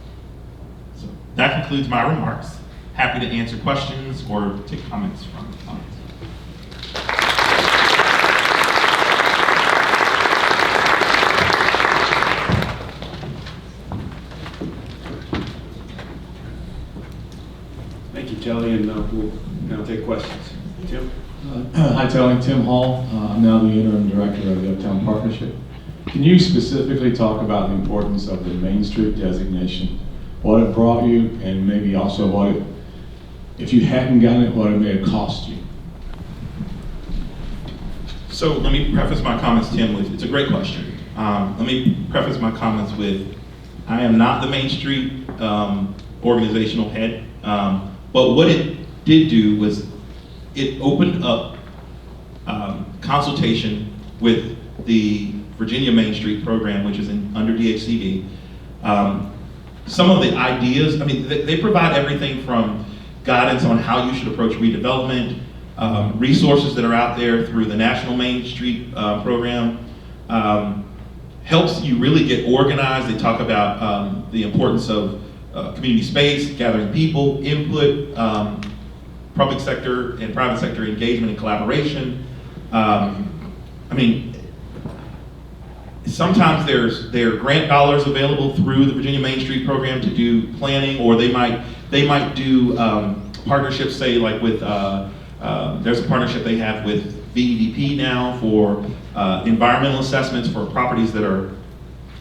A: So that concludes my remarks. Happy to answer questions or take comments from the audience.
B: Thank you, Telly, and we'll Hall. I'm now the interim director of the Uptown Partnership. Can you specifically talk about the importance of the Main Street designation, what it brought you, and maybe also what it, if you hadn't gotten it, what it may have cost you?
A: So let me preface my comments, Tim, with, it's a great question. Let me preface my comments with, I am not the Main Street organizational head, but what it did do was it opened up consultation with the Virginia Main Street program, which is under DHCD. Some of the ideas, I mean, they provide everything from guidance on how you should approach redevelopment, resources that are out there through the National Main Street program, helps you really get organized. They talk about the importance of community space, gathering people, input, public sector and private sector engagement and collaboration. I mean, sometimes there are grant dollars available through the Virginia Main Street program to do planning, or they might do partnerships, say like with, there's a partnership they have with VEDP now for environmental assessments for properties that are,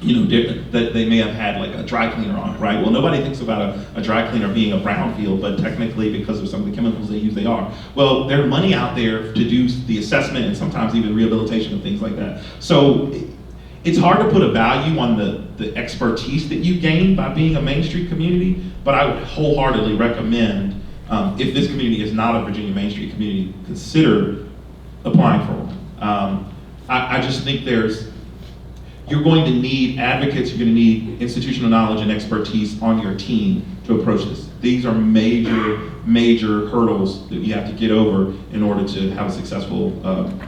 A: you know, different, that they may have had like a dry cleaner on it, right? Well, nobody thinks about a dry cleaner being a brownfield, but technically because of some of the chemicals they use, they are. Well, there's money out there to do the assessment and sometimes even rehabilitation and things like that. So it's hard to put a value on the expertise that you gain by being a Main Street community, but I would wholeheartedly recommend, if this community is not a Virginia Main Street community, consider applying for one. I just think you're going to need advocates, you're going to need institutional knowledge and expertise on your team to approach this. These are major hurdles that you have to get over in order to have a successful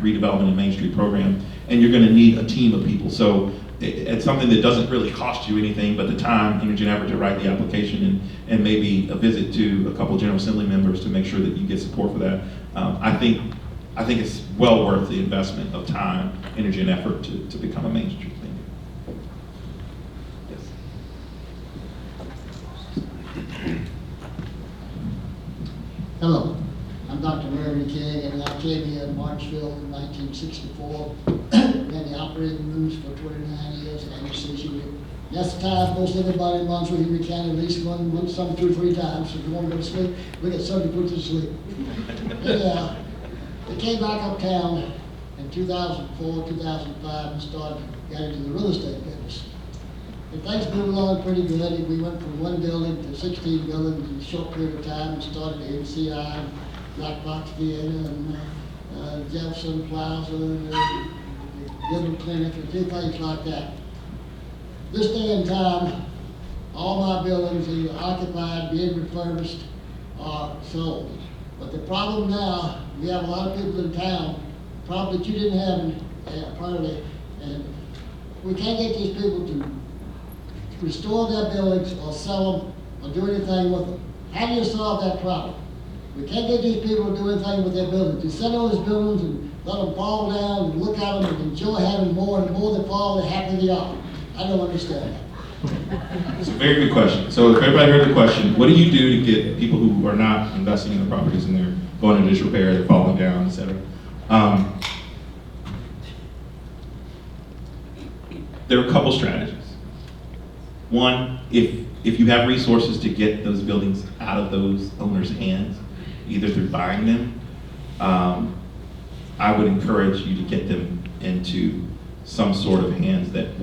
A: redevelopment and Main Street program. And you're going to need a team of people. So it's something that doesn't really cost you anything but the time, energy, and effort to write the application and maybe a visit to a couple of General Assembly members to make sure that you get support for that. I think it's well worth the investment of time, energy, and effort to become a Main Street thing.
C: Hello, I'm Dr. Mary King, and I came here in Martinsville in 1964. Ran the operating rooms for 29 years at MHC. That's the time most everybody in Martinsville-Henry County at least some 2 or 3 times. So if you want to go to sleep, we get somebody to put you to sleep. They came back uptown in 2004, 2005 and got into the real estate business. And things moved along pretty good. We went from 1 building to 16 buildings in a short period of time and started the MCI, Black Box Theater, and Jefferson Plaza, and Dental Clinic, and things like that. This day and time, all my buildings are either occupied, being refurbished, or sold. But the problem now, we have a lot of people in town, the problem that you didn't have apparently, and we can't get these people to restore their buildings or sell them or do anything with them. How do you solve that problem? We can't get these people to do anything with their buildings. You sit on these buildings and let them fall down and look at them and enjoy having more, and the more they fall, the happier they are. I don't understand that.
A: It's a very good question. So if everybody heard the question, what do you do to get people who are not investing in the properties and they're going into disrepair, they're falling down, et cetera? There are a couple strategies. One, if you have resources to get those buildings out of those owners' hands, either through buying them, I would encourage you to get them into some sort of hands that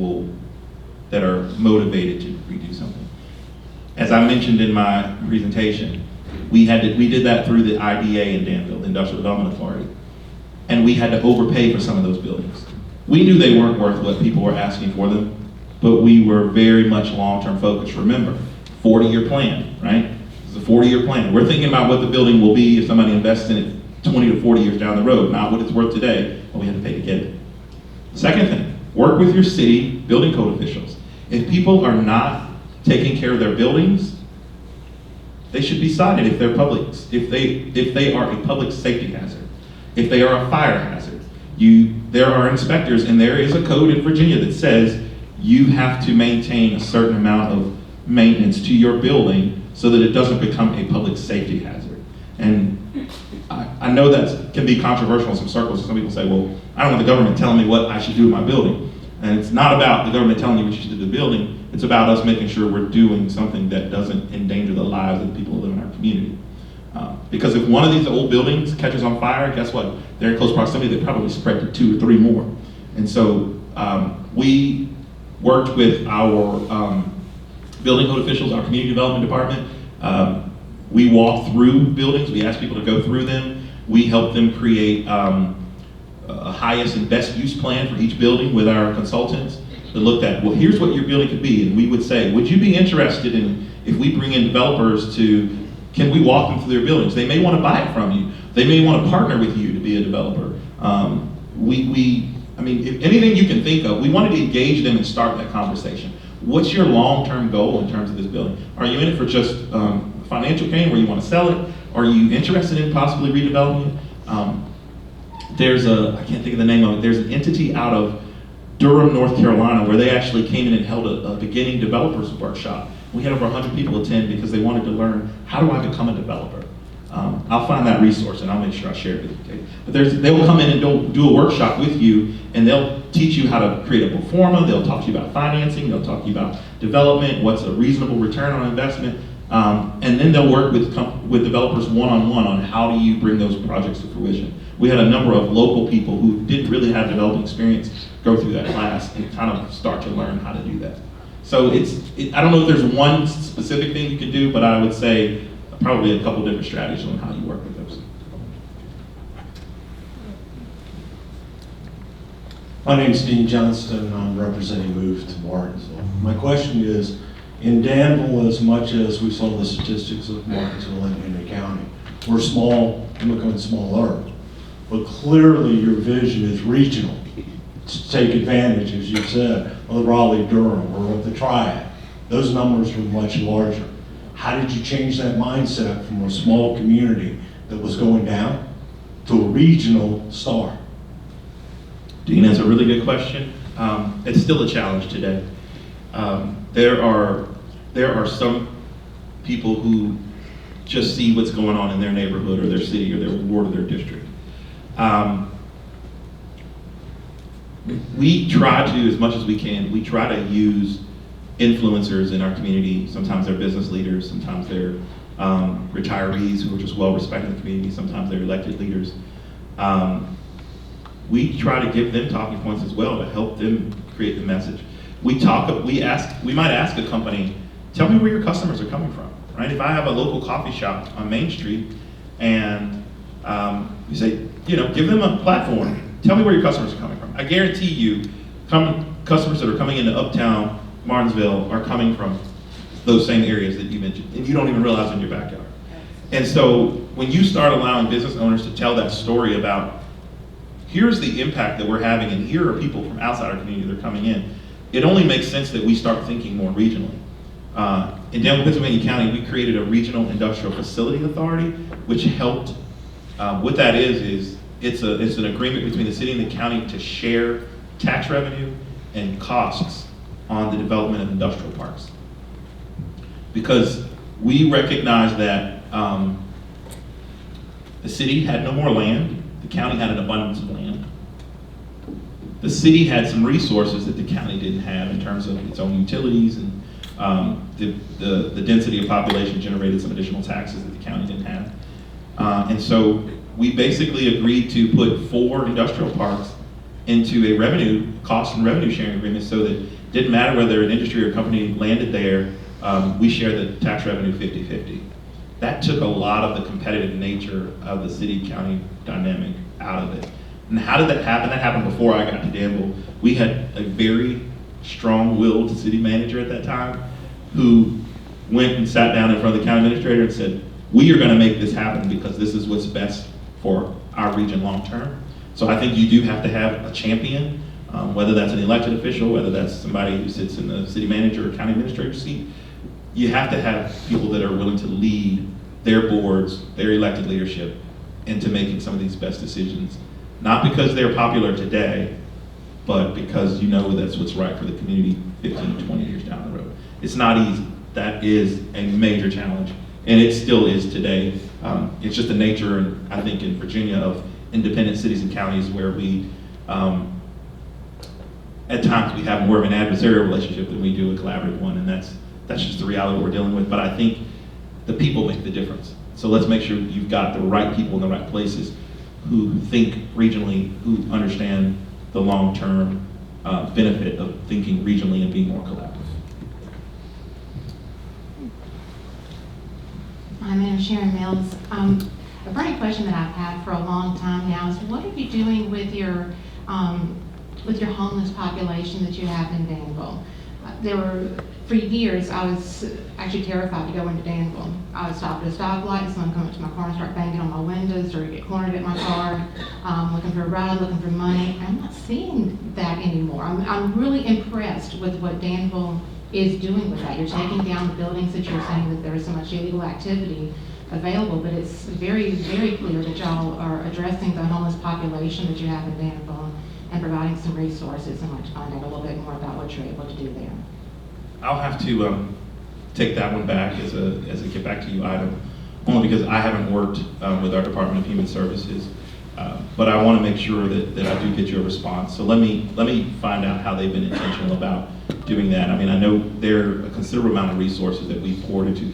A: are motivated to redo something. As I mentioned in my presentation, we did that through the IDA in Danville, Industrial Development Authority, and we had to overpay for some of those buildings. We knew they weren't worth what people were asking for them, but we were very much long-term focused. Remember, 40-year plan, right? It's a 40-year plan. We're thinking about what the building will be if somebody invests in it 20 to 40 years down the road, not what it's worth today, but we have to pay to get it. Second thing, work with your city building code officials. If people are not taking care of their buildings, they should be cited if they're public, if they are a public safety hazard, if they are a fire hazard. There are inspectors, and there is a code in Virginia that says you have to maintain a certain amount of maintenance to your building so that it doesn't become a public safety hazard. And I know that can be controversial in some circles. Some people say, well, I don't want the government telling me what I should do with my building. And it's not about the government telling you what you should do with the building. It's about us making sure we're doing something that doesn't endanger the lives of the people who live in our community. Because if one of these old buildings catches on fire, guess what? They're in close proximity, they probably spread to 2 or 3 more. And so we worked with our building code officials, our community development department. We walked through buildings, we asked people to go through them. We helped them create a highest and best use plan for each building with our consultants that looked at, well, here's what your building could be. And we would say, would you be interested in, if we bring in developers can we walk them through their buildings? They may want to buy it from you. They may want to partner with you to be a developer. I mean, if anything you can think of, we wanted to engage them and start that conversation. What's your long-term goal in terms of this building? Are you in it for just financial gain where you want to sell it? Are you interested in possibly redeveloping it? I can't think of the name of it, there's an entity out of Durham, North Carolina, where they actually came in and held a beginning developers workshop. We had over 100 people attend because they wanted to learn, how do I become a developer? I'll find that resource and I'll make sure I share it with you. But they'll come in and do a workshop with you, and they'll teach you how to create a pro forma, they'll talk to you about financing, they'll talk to you about development, what's a reasonable return on investment, and then they'll work with developers one-on-one on how do you bring those projects to fruition. We had a number of local people who didn't really have development experience go through that class and kind of start to learn how to do that. So I don't know if there's one specific thing you can do, but I would say probably a couple different strategies on how you work with those.
D: My name is Dean Johnston. I'm representing Move to Martinsville. My question is, in Danville, as much as we saw the statistics of Martinsville and Henry County, we're small and becoming smaller. But clearly your vision is regional, to take advantage, as you said, of the Raleigh-Durham or of the Triad. Those numbers were much larger. How did you change that mindset from a small community that was going down to a regional star?
A: Dean, that's a really good question. It's still a challenge today. There are some people who just see what's going on in their neighborhood or their city or their ward or their district. We try to, as much as we can, we try to use influencers in our community. Sometimes they're business leaders, sometimes they're retirees who are just well respected in the community, sometimes they're elected leaders. We try to give them talking points as well to help them create the message. We might ask a company, tell me where your customers are coming from, right? If I have a local coffee shop on Main Street and you say, give them a platform, tell me where your customers are coming from. I guarantee you, customers that are coming into Uptown Martinsville are coming from those same areas that you mentioned, and you don't even realize in your backyard. And so when you start allowing business owners to tell that story about, here's the impact that we're having, and here are people from outside our community that are coming in, it only makes sense that we start thinking more regionally. In Danville, Pennsylvania County, we created a regional industrial facility authority, which helped. What that is it's an agreement between the city and the county to share tax revenue and costs on the development of industrial parks. Because we recognize that the city had no more land, the county had an abundance of land. The city had some resources that the county didn't have in terms of its own utilities, and the density of population generated some additional taxes that the county didn't have. And so we basically agreed to put 4 industrial parks into a cost and revenue sharing agreement, so that it didn't matter whether an industry or company landed there, we share the tax revenue 50-50. That took a lot of the competitive nature of the city-county dynamic out of it. And how did that happen? That happened before I got to Danville. We had a very strong-willed city manager at that time who went and sat down in front of the county administrator and said, we are going to make this happen because this is what's best for our region long-term. So I think you do have to have a champion, whether that's an elected official, whether that's somebody who sits in the city manager or county administrator seat. You have to have people that are willing to lead their boards, their elected leadership, into making some of these best decisions. Not because they're popular today, but because you know that's what's right for the community 15, 20 years down the road. It's not easy. That is a major challenge And it still is today. It's just the nature, and I think in Virginia, of independent cities and counties where we, at times we have more of an adversarial relationship than we do a collaborative one, and that's just the reality we're dealing with. But I think the people make the difference. So let's make sure you've got the right people in the right places who think regionally, who understand the long-term benefit of thinking regionally and being more collaborative.
E: My name is Sharon Mills. A burning question that I've had for a long time now is, what are you doing with your homeless population that you have in Danville? For years, I was actually terrified to go into Danville. I would stop at a stoplight, someone come up to my car and start banging on my windows, or get cornered at my car, looking for a ride, looking for money. I'm not seeing that anymore. I'm really impressed with what Danville is doing with that. You're taking down the buildings that you're saying that there is so much illegal activity available, but it's very, very clear that y'all are addressing the homeless population that you have in Danville and providing some resources. I'd like to find out a little bit more about what you're able to do there.
A: I'll have to take that one back as a get back to you item, only because I haven't worked with our Department of Human Services, but I want to make sure that I do get you a response. So let me find out how they've been intentional about doing that. I mean, I know there are a considerable amount of resources that we've poured into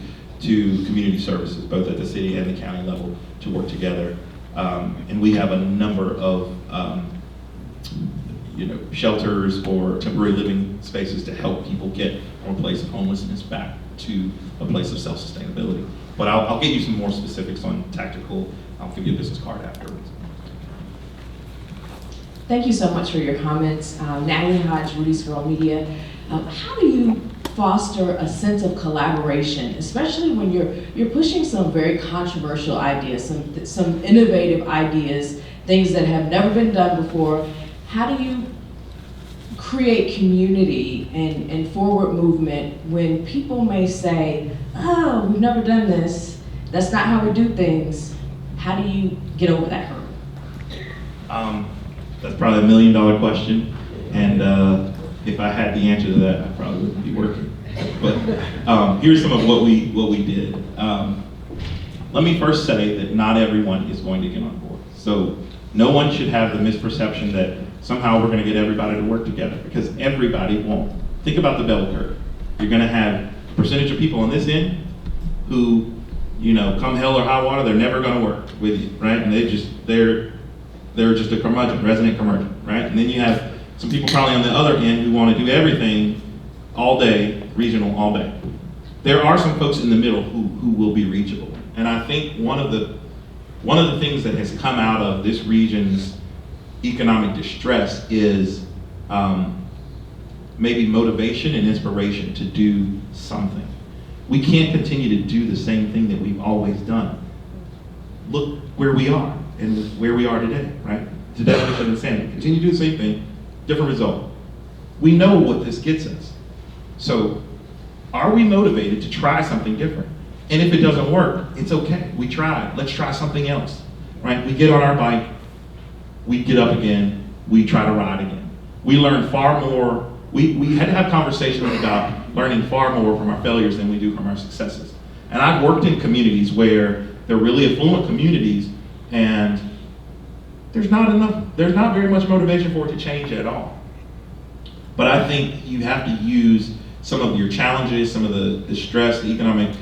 A: community services, both at the city and the county level, to work together, and we have a number of shelters or temporary living spaces to help people get from a place of homelessness back to a place of self-sustainability. But I'll get you some more specifics on tactical. I'll give you a business card afterwards.
F: Thank you so much for your comments. Natalie Hodge, Rudy's Girl Media. How do you foster a sense of collaboration, especially when you're pushing some very controversial ideas, some innovative ideas, things that have never been done before? How do you create community and forward movement when people may say, oh, we've never done this, that's not how we do things? How do you get over that hurdle?
A: That's probably $1 million question, and if I had the answer to that, I probably wouldn't be working. But here's some of what we did. Let me first say that not everyone is going to get on board. So no one should have the misperception that somehow we're going to get everybody to work together, because everybody won't. Think about the bell curve. You're going to have a percentage of people on this end who, come hell or high water, they're never going to work with you, right? And they're just a curmudgeon, resident curmudgeon, right? And then you have some people probably on the other end who want to do everything all day, regional all day. There are some folks in the middle who will be reachable. And I think one of the things that has come out of this region's economic distress is maybe motivation and inspiration to do something. We can't continue to do the same thing that we've always done. Look where we are and where we are today, right? It's a definition of insanity. Continue to do the same thing, different result. We know what this gets us. So are we motivated to try something different? And if it doesn't work, it's okay. We tried. Let's try something else, right? We get on our bike, we get up again, we try to ride again. We learn far more. We had to have conversations about learning far more from our failures than we do from our successes. And I've worked in communities where they're really affluent communities, and there's not very much motivation for it to change at all. But I think you have to use some of your challenges, some of the stress, the economic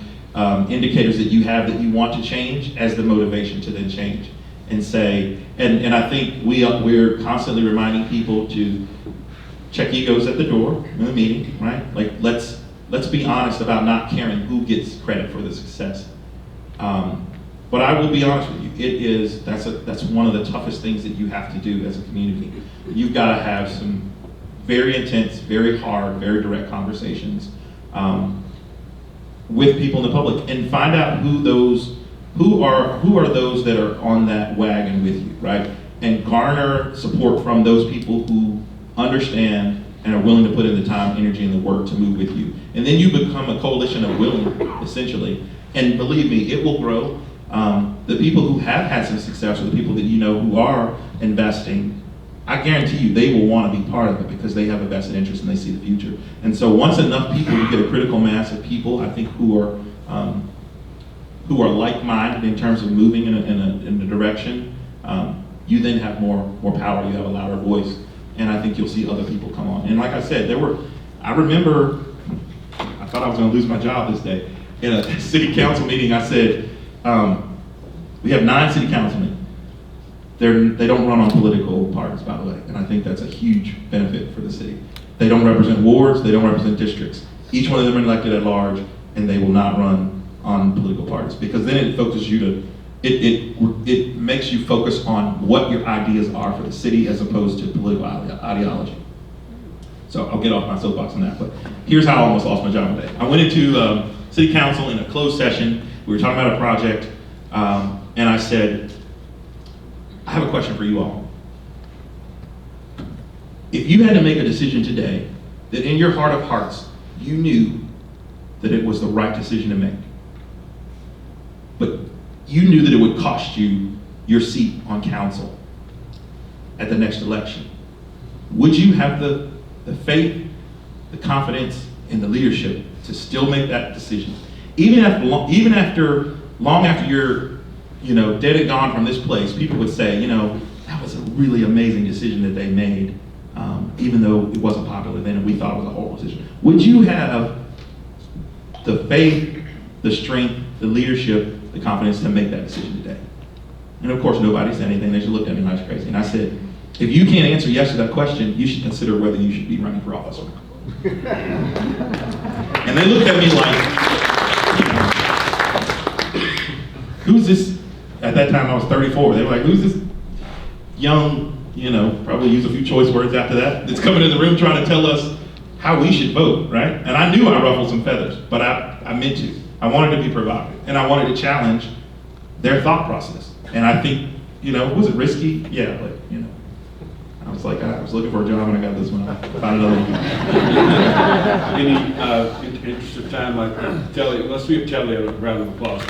A: indicators that you have that you want to change as the motivation to then change. And say, and I think we're constantly reminding people to check egos at the door in the meeting, right? Like, let's be honest about not caring who gets credit for the success. But I will be honest with you, that's one of the toughest things that you have to do as a community. You've got to have some very intense, very hard, very direct conversations with people in the public, and find out who are those that are on that wagon with you, right? And garner support from those people who understand and are willing to put in the time, energy, and the work to move with you. And then you become a coalition of willing, essentially. And believe me, it will grow. The people who have had some success, or the people that you know who are investing, I guarantee you they will want to be part of it because they have a vested interest and they see the future. And so once enough people, you get a critical mass of people, I think, who are who are like-minded in terms of moving in a direction, you then have more power, you have a louder voice, and I think you'll see other people come on. And like I said, I remember, I thought I was gonna lose my job this day. In a city council meeting, I said, we have 9 city councilmen. They don't run on political parties, by the way, and I think that's a huge benefit for the city. They don't represent wards, they don't represent districts. Each one of them are elected at large, and they will not run on political parties, because then it focuses you to, it makes you focus on what your ideas are for the city as opposed to political ideology. So I'll get off my soapbox on that, but here's how I almost lost my job today. I went into city council in a closed session. We were talking about a project, and I said, I have a question for you all. If you had to make a decision today that in your heart of hearts, you knew that it was the right decision to make, but you knew that it would cost you your seat on council at the next election, would you have the faith, the confidence, and the leadership to still make that decision? Even after long after you're dead and gone from this place, people would say, that was a really amazing decision that they made, even though it wasn't popular then and we thought it was a horrible decision. Would you have the faith, the strength, the leadership, the confidence to make that decision today? And of course, nobody said anything. They just looked at me like I was crazy. And I said, if you can't answer yes to that question, you should consider whether you should be running for office or not. And they looked at me like, who's this? At that time I was 34. They were like, who's this young, probably use a few choice words after that, that's coming in the room trying to tell us how we should vote, right? And I knew I ruffled some feathers, but I meant to. I wanted to be provocative, and I wanted to challenge their thought process. And I think, was it risky? Yeah, but, I was like, I was looking for a job and I got this one. I found another one.
G: Any interest of time, Telly, let's give Telly a round of applause.